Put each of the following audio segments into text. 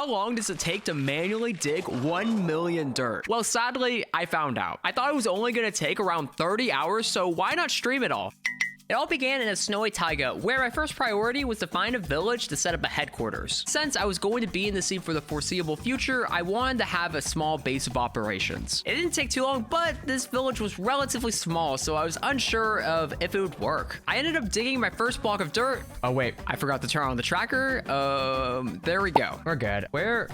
how long does it take to manually dig 1 million dirt? Well, sadly, I found out. I thought it was only gonna take around 30 hours, so why not stream it all? It all began in a snowy taiga, where my first priority was to find a village to set up a headquarters. Since I was going to be in the sea for the foreseeable future, I wanted to have a small base of operations. It didn't take too long, but this village was relatively small, so I was unsure of if it would work. I ended up digging my first block of dirt. Oh wait, I forgot to turn on the tracker. There we go. We're good. Where?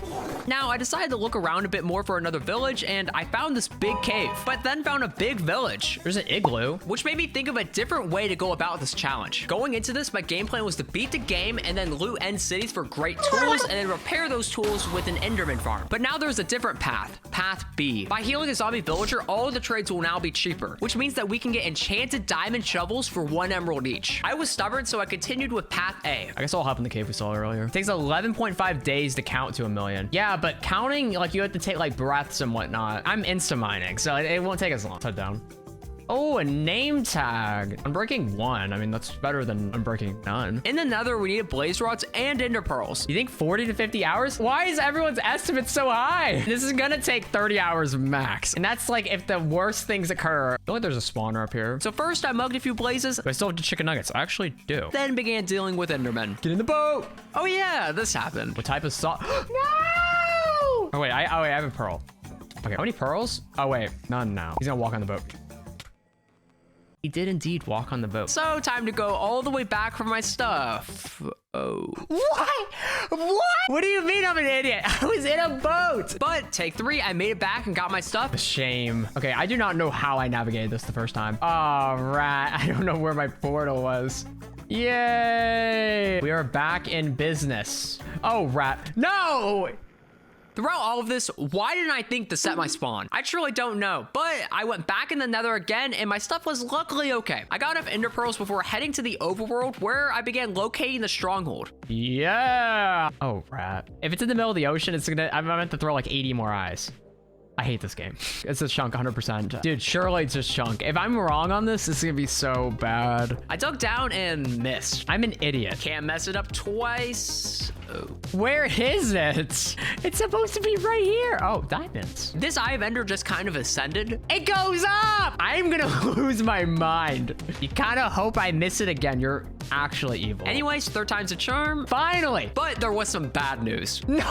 Now, I decided to look around a bit more for another village, and I found this big cave, but then found a big village. There's an igloo, which made me think of a different way to go about this challenge. Going into this, my game plan was to beat the game and then loot end cities for great tools and then repair those tools with an Enderman farm. But now there's a different path. Path B. By healing a zombie villager, all of the trades will now be cheaper, which means that we can get enchanted diamond shovels for 1 emerald each. I was stubborn, so I continued with path A. I guess I'll hop in the cave we saw earlier. It takes 11.5 days to count to 1 million. Yeah, but counting, like, you have to take like breaths and whatnot. I'm insta mining, so it won't take as long. Head down. Oh, a name tag. Unbreaking 1. I mean, that's better than unbreaking none. In the nether, we needed blaze rods and ender pearls. You think 40 to 50 hours? Why is everyone's estimate so high? This is gonna take 30 hours max. And that's like if the worst things occur. I feel like there's a spawner up here. So first, I mugged a few blazes. But I still have the chicken nuggets. I actually do. Then began dealing with Endermen. Get in the boat. Oh yeah, this happened. What type of salt? No! Oh wait, I have a pearl. Okay, how many pearls? Oh wait, none now. He's gonna walk on the boat. He did indeed walk on the boat. So time to go all the way back for my stuff. Oh. What? What do you mean I'm an idiot? I was in a boat. But take 3, I made it back and got my stuff. Shame. Okay, I do not know how I navigated this the first time. Oh, rat. I don't know where my portal was. Yay. We are back in business. Oh, rat. No! Throughout all of this, why didn't I think to set my spawn? I truly don't know, but I went back in the nether again and my stuff was luckily okay. I got enough ender pearls before heading to the overworld where I began locating the stronghold. Yeah. Oh, rat. If it's in the middle of the ocean, I'm meant to throw like 80 more eyes. I hate this game. It's a chunk 100%. Dude, surely it's just chunk. If I'm wrong on this, this is gonna be so bad. I dug down and missed. I'm an idiot. Can't mess it up twice. Oh. Where is it? It's supposed to be right here. Oh, diamonds. This Eye of Ender just kind of ascended. It goes up! I'm gonna lose my mind. You kind of hope I miss it again. You're actually evil. Anyways, 3rd time's a charm. Finally! But there was some bad news. No!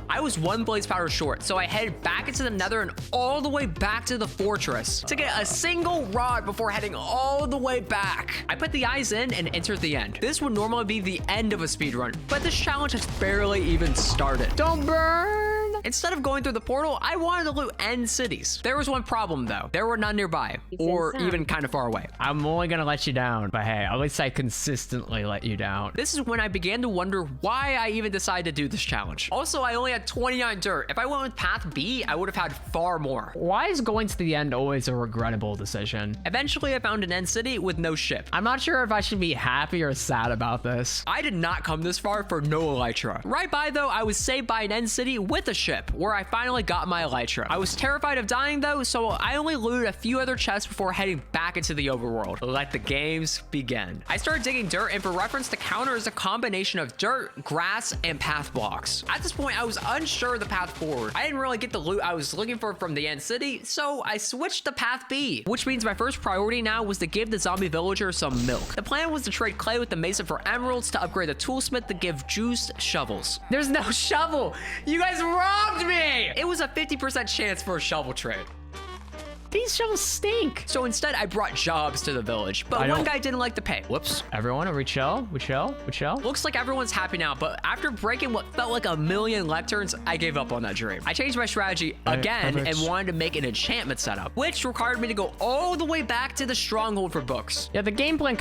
I was 1 blaze powder short, so I headed back into the nether and all the way back to the fortress to get a single rod before heading all the way back. I put the eyes in and entered the end. This would normally be the end of a speedrun, but this challenge has barely even started. Don't burn! Instead of going through the portal, I wanted to loot end cities. There was one problem though. There were none nearby or even kind of far away. I'm only gonna let you down, but hey, at least I consistently let you down. This is when I began to wonder why I even decided to do this challenge. Also, I only had 29 dirt. If I went with path B, I would have had far more. Why is going to the end always a regrettable decision? Eventually, I found an end city with no ship. I'm not sure if I should be happy or sad about this. I did not come this far for no elytra. Right by though, I was saved by an end city with a ship where I finally got my elytra. I was terrified of dying though, so I only looted a few other chests before heading back into the overworld. Let the games begin. I started digging dirt, and for reference, the counter is a combination of dirt, grass, and path blocks. At this point, I was unsure of the path forward. I didn't really get the loot I was looking for from the end city, so I switched to path B, which means my first priority now was to give the zombie villager some milk. The plan was to trade clay with the mason for emeralds to upgrade the toolsmith to give juiced shovels. There's no shovel! You guys robbed me! It was a 50% chance for a shovel trade. These shovels stink. So instead, I brought jobs to the village, but one guy didn't like the pay. Whoops. Everyone, are we chill? We chill? We chill? Looks like everyone's happy now, but after breaking what felt like 1 million lecterns, I gave up on that dream. I changed my strategy again and wanted to make an enchantment setup, which required me to go all the way back to the stronghold for books. Yeah, the game plan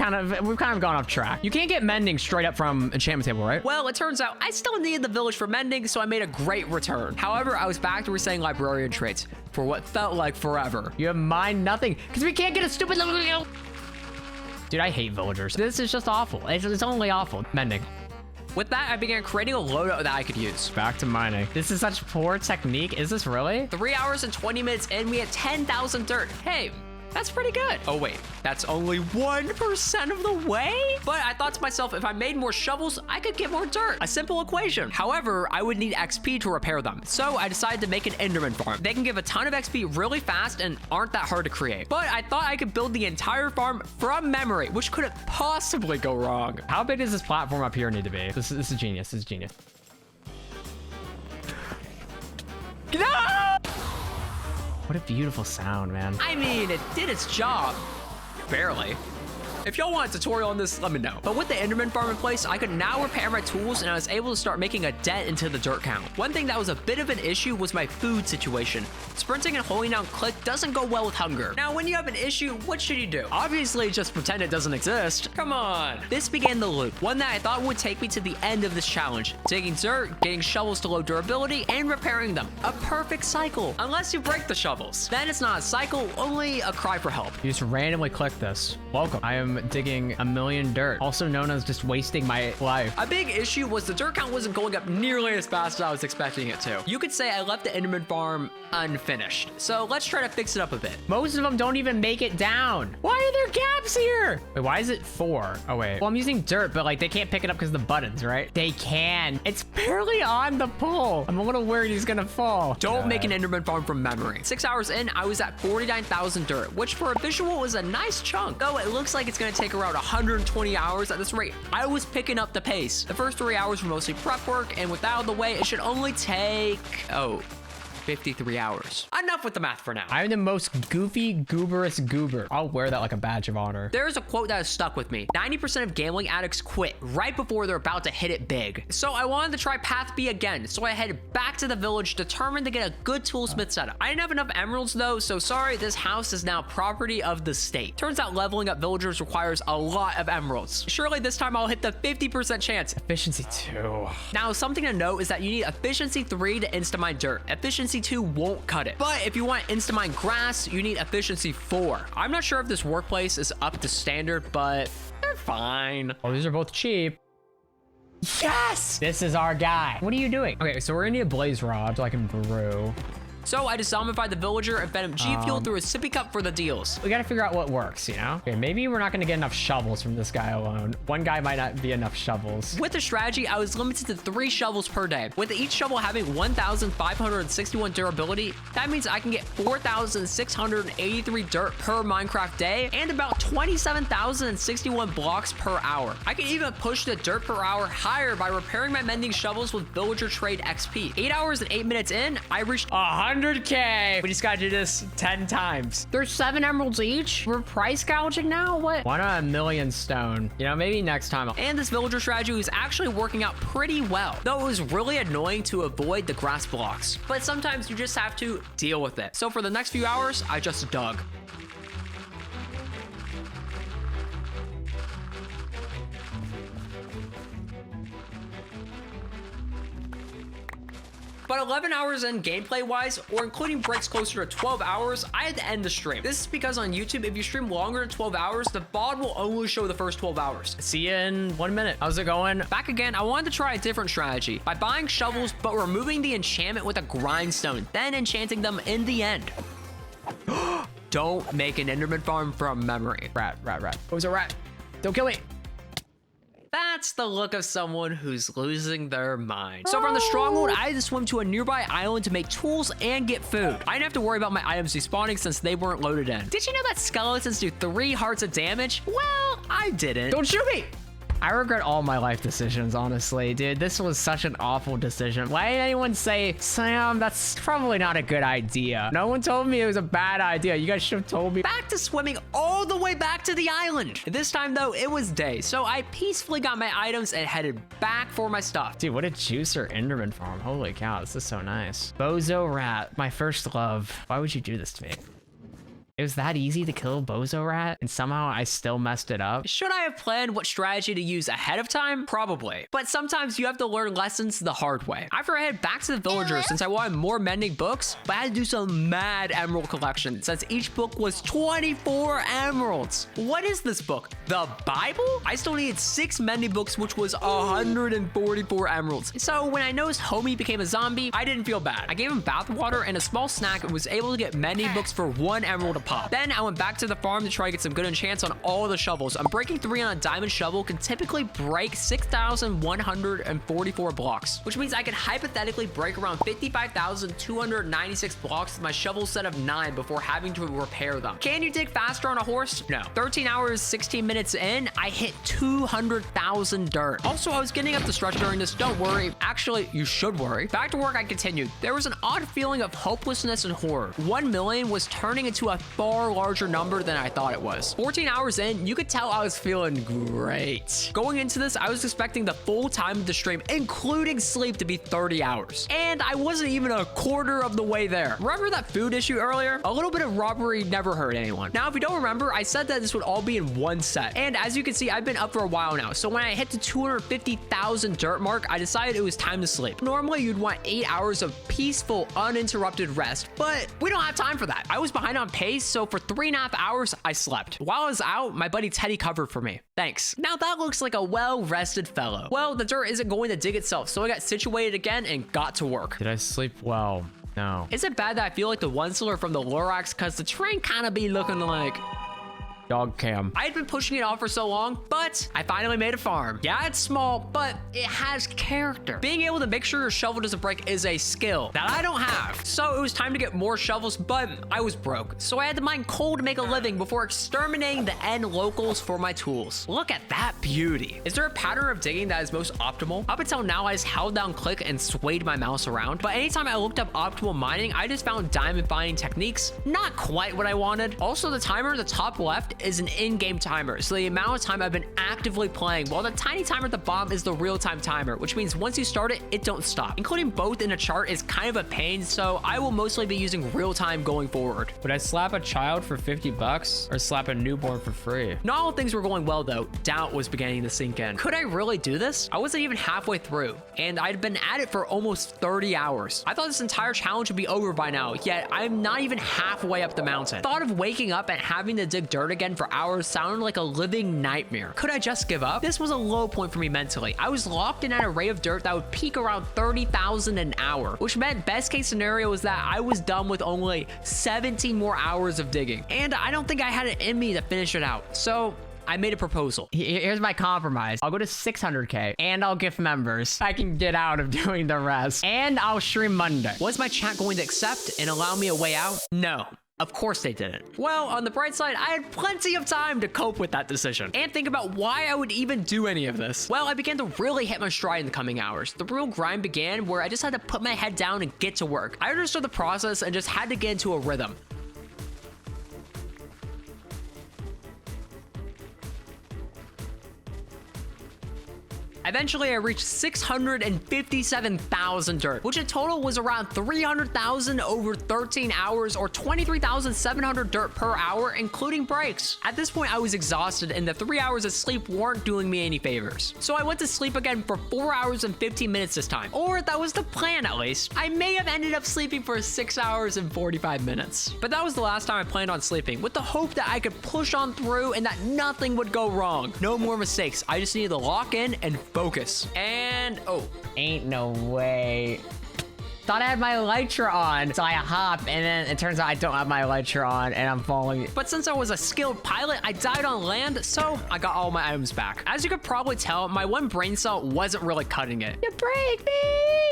we've kind of gone off track. You can't get mending straight up from enchantment table, right? Well, it turns out I still needed the village for mending, so I made a great return. However, I was back to resetting librarian traits for what felt like forever. You have mined nothing because we can't get a stupid level. Dude, I hate villagers. This is just awful. It's only awful. Mending. With that, I began creating a loadout that I could use. Back to mining. This is such poor technique. Is this really? 3 hours and 20 minutes in, we had 10,000 dirt. Hey, That's pretty good. Oh wait, that's only 1% of the way? But I thought to myself, if I made more shovels, I could get more dirt. A simple equation. However, I would need XP to repair them. So I decided to make an Enderman farm. They can give a ton of XP really fast and aren't that hard to create. But I thought I could build the entire farm from memory, which couldn't possibly go wrong. How big does this platform up here need to be? This is genius. This is genius. No! What a beautiful sound, man. I mean, it did its job. Barely. If y'all want a tutorial on this, let me know. But with the Enderman farm in place, I could now repair my tools and I was able to start making a dent into the dirt count. One thing that was a bit of an issue was my food situation. Sprinting and holding down click doesn't go well with hunger. Now, when you have an issue, what should you do? Obviously, just pretend it doesn't exist. Come on. This began the loop, one that I thought would take me to the end of this challenge. Digging dirt, getting shovels to low durability, and repairing them. A perfect cycle. Unless you break the shovels. Then it's not a cycle, only a cry for help. You just randomly click this. Welcome. I am digging 1,000,000 dirt, also known as just wasting my life. A big issue was the dirt count wasn't going up nearly as fast as I was expecting it to. You could say I left the Enderman farm unfinished. So let's try to fix it up a bit. Most of them don't even make it down. Why are there gaps here? Wait, why is it 4? Oh wait. Well, I'm using dirt, but like they can't pick it up because of the buttons, right? They can. It's barely on the pole. I'm a little worried he's gonna fall. Don't make an Enderman farm from memory. 6 hours in, I was at 49,000 dirt, which for a visual is a nice chunk. Though it looks like it's gonna take around 120 hours at this rate. I was picking up the pace. The first 3 hours were mostly prep work, and with that out of the way, it should only take, 53 hours. Enough with the math for now. I'm the most goofy, gooberous goober. I'll wear that like a badge of honor. There's a quote that has stuck with me. 90% of gambling addicts quit right before they're about to hit it big. So I wanted to try path B again. So I headed back to the village, determined to get a good toolsmith setup. I didn't have enough emeralds though, so sorry, this house is now property of the state. Turns out leveling up villagers requires a lot of emeralds. Surely this time I'll hit the 50% chance. Efficiency 2. Now, something to note is that you need efficiency 3 to insta-mine dirt. Efficiency 2 won't cut it. But if you want insta-mine grass, you need efficiency 4. I'm not sure if this workplace is up to standard, but they're fine. Oh, these are both cheap. Yes! This is our guy. What are you doing? Okay, so we're gonna need a blaze rod so I can brew. So I just zombified the villager and fed him G Fuel through a sippy cup for the deals. We gotta figure out what works, you know? Okay, maybe we're not gonna get enough shovels from this guy alone. One guy might not be enough shovels. With the strategy, I was limited to 3 shovels per day. With each shovel having 1,561 durability, that means I can get 4,683 dirt per Minecraft day and about 27,061 blocks per hour. I can even push the dirt per hour higher by repairing my mending shovels with villager trade XP. 8 hours and 8 minutes in, I reached 100K. We just gotta do this 10 times. There's 7 emeralds each. We're price gouging now? What? Why not 1,000,000 stone? You know, maybe next time. And this villager strategy was actually working out pretty well, though it was really annoying to avoid the grass blocks. But sometimes you just have to deal with it. So for the next few hours, I just dug. But 11 hours in gameplay-wise, or including breaks closer to 12 hours, I had to end the stream. This is because on YouTube, if you stream longer than 12 hours, the VOD will only show the first 12 hours. See you in 1 minute. How's it going? Back again, I wanted to try a different strategy by buying shovels, but removing the enchantment with a grindstone, then enchanting them in the end. Don't make an Enderman farm from memory. Rat. Who's a rat? Don't kill me. That's the look of someone who's losing their mind. So from the stronghold, I had to swim to a nearby island to make tools and get food. I didn't have to worry about my items respawning since they weren't loaded in. Did you know that skeletons do 3 hearts of damage? Well, I didn't. Don't shoot me! I regret all my life decisions, honestly. Dude, this was such an awful decision. Why did anyone say, Sam, that's probably not a good idea? No one told me it was a bad idea. You guys should have told me. Back to swimming all the way back to the island. This time, though, it was day, so I peacefully got my items and headed back for my stuff. Dude, what a juicer Enderman farm. Holy cow, this is so nice. Bozo Rat, my first love. Why would you do this to me? It was that easy to kill Bozo Rat, and somehow I still messed it up. Should I have planned what strategy to use ahead of time? Probably. But sometimes you have to learn lessons the hard way. After I head back to the villager since I wanted more mending books, but I had to do some mad emerald collection since each book was 24 emeralds. What is this book? The Bible? I still needed 6 mending books, which was 144 emeralds. So when I noticed Homie became a zombie, I didn't feel bad. I gave him bath water and a small snack and was able to get mending books for 1 emerald pop. Then I went back to the farm to try to get some good enchants on all the shovels. I'm breaking 3 on a diamond shovel can typically break 6,144 blocks, which means I could hypothetically break around 55,296 blocks with my shovel set of 9 before having to repair them. Can you dig faster on a horse? No. 13 hours, 16 minutes in, I hit 200,000 dirt. Also, I was getting up the stretch during this. Don't worry. Actually, you should worry. Back to work, I continued. There was an odd feeling of hopelessness and horror. 1 million was turning into a far larger number than I thought it was. 14 hours in, you could tell I was feeling great. Going into this, I was expecting the full time of the stream, including sleep, to be 30 hours. And I wasn't even a quarter of the way there. Remember that food issue earlier? A little bit of robbery never hurt anyone. Now, if you don't remember, I said that this would all be in one set. And as you can see, I've been up for a while now. So when I hit the 250,000 dirt mark, I decided it was time to sleep. Normally, you'd want 8 hours of peaceful, uninterrupted rest, but we don't have time for that. I was behind on pace, so for 3.5 hours, I slept. While I was out, my buddy Teddy covered for me. Thanks. Now that looks like a well-rested fellow. Well, the dirt isn't going to dig itself, so I got situated again and got to work. Did I sleep well? No. Is it bad that I feel like the one seller from the Lorax because the train kind of be looking like Dog cam. I had been pushing it off for so long, but I finally made a farm. Yeah, it's small, but it has character. Being able to make sure your shovel doesn't break is a skill that I don't have. So it was time to get more shovels, but I was broke. So I had to mine coal to make a living before exterminating the end locals for my tools. Look at that beauty. Is there a pattern of digging that is most optimal? Up until now, I just held down click and swayed my mouse around. But anytime I looked up optimal mining, I just found diamond finding techniques. Not quite what I wanted. Also, the timer at the top left is an in-game timer, so the amount of time I've been actively playing, while the tiny timer at the bottom is the real-time timer, which means once you start it, it don't stop. Including both in a chart is kind of a pain, so I will mostly be using real-time going forward. Would I slap a child for 50 bucks or slap a newborn for free? Not all things were going well though. Doubt was beginning to sink in. Could I really do this? I wasn't even halfway through, and I'd been at it for almost 30 hours. I thought this entire challenge would be over by now, yet I'm not even halfway up the mountain. Thought of waking up and having to dig dirt again for hours sounded like a living nightmare. Could I just give up? This was a low point for me mentally. I was locked in an array of dirt that would peak around 30,000 an hour, which meant best case scenario was that I was done with only 17 more hours of digging. And I don't think I had it in me to finish it out. So I made a proposal. Here's my compromise. I'll go to 600K and I'll gift members. I can get out of doing the rest. And I'll stream Monday. Was my chat going to accept and allow me a way out? No. Of course they didn't. Well, on the bright side, I had plenty of time to cope with that decision and think about why I would even do any of this. Well, I began to really hit my stride in the coming hours. The real grind began where I just had to put my head down and get to work. I understood the process and just had to get into a rhythm. Eventually, I reached 657,000 dirt, which in total was around 300,000 over 13 hours or 23,700 dirt per hour, including breaks. At this point, I was exhausted and the 3 hours of sleep weren't doing me any favors. So I went to sleep again for 4 hours and 15 minutes this time. Or that was the plan, at least. I may have ended up sleeping for 6 hours and 45 minutes. But that was the last time I planned on sleeping, with the hope that I could push on through and that nothing would go wrong. No more mistakes. I just needed to lock in and focus. And oh, ain't no way. Thought I had my elytra on, so I hop, and then it turns out I don't have my elytra on, and I'm falling. But since I was a skilled pilot, I died on land, so I got all my items back. As you could probably tell, my one brain cell wasn't really cutting it. You break me!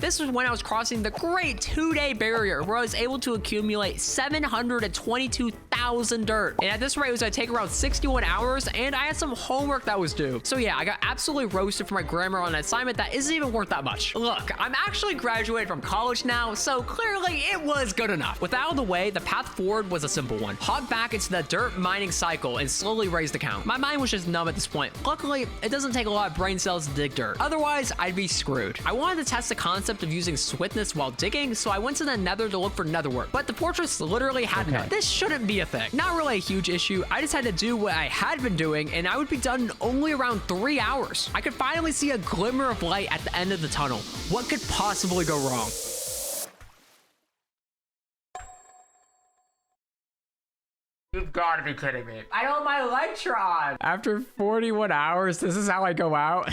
This was when I was crossing the great 2-day barrier, where I was able to accumulate 722,000 dirt. And at this rate, it was gonna take around 61 hours, and I had some homework that was due. So yeah, I got absolutely roasted for my grammar on an assignment that isn't even worth that much. Look, I'm actually graduated from college now, so clearly it was good enough. With that out of the way, the path forward was a simple one. Hop back into the dirt mining cycle and slowly raise the count. My mind was just numb at this point. Luckily, it doesn't take a lot of brain cells to dig dirt. Otherwise, I'd be screwed. I wanted to test the concept of using swiftness while digging, so I went to the nether to look for netherwork. But the fortress literally had none. This shouldn't be a thing. Not really a huge issue. I just had to do what I had been doing, and I would be done in only around 3 hours. I could finally see a glimmer of light at the end of the tunnel. What could possibly go wrong? You've got to be kidding me. I don't have my elytra on. After 41 hours, this is how I go out.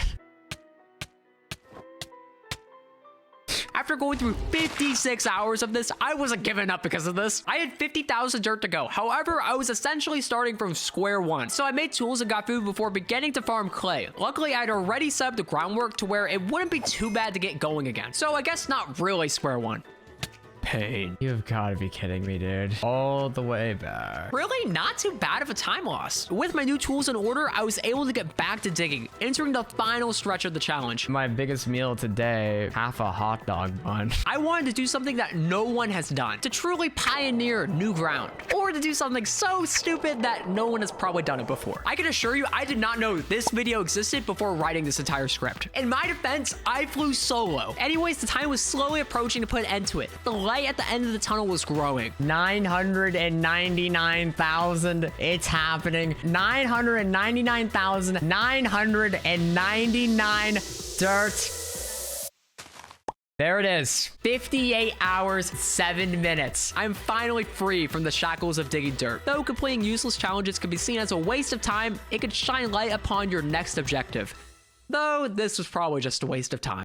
After After going through 56 hours of this, I wasn't giving up because of this. I had 50,000 dirt to go. However, I was essentially starting from square one. So I made tools and got food before beginning to farm clay. Luckily, I had already set up the groundwork to where it wouldn't be too bad to get going again. So I guess not really square one. Pain. You've got to be kidding me, dude. All the way back. Really not too bad of a time loss. With my new tools in order, I was able to get back to digging, entering the final stretch of the challenge. My biggest meal today, half a hot dog bun. I wanted to do something that no one has done, to truly pioneer new ground, or to do something so stupid that no one has probably done it before. I can assure you, I did not know this video existed before writing this entire script. In my defense, I flew solo. Anyways, the time was slowly approaching to put an end to it. The light at the end of the tunnel was growing. 999,000. It's happening. 999,999 dirt. There it is. 58 hours, 7 minutes. I'm finally free from the shackles of digging dirt. Though completing useless challenges can be seen as a waste of time, it could shine light upon your next objective. Though this was probably just a waste of time.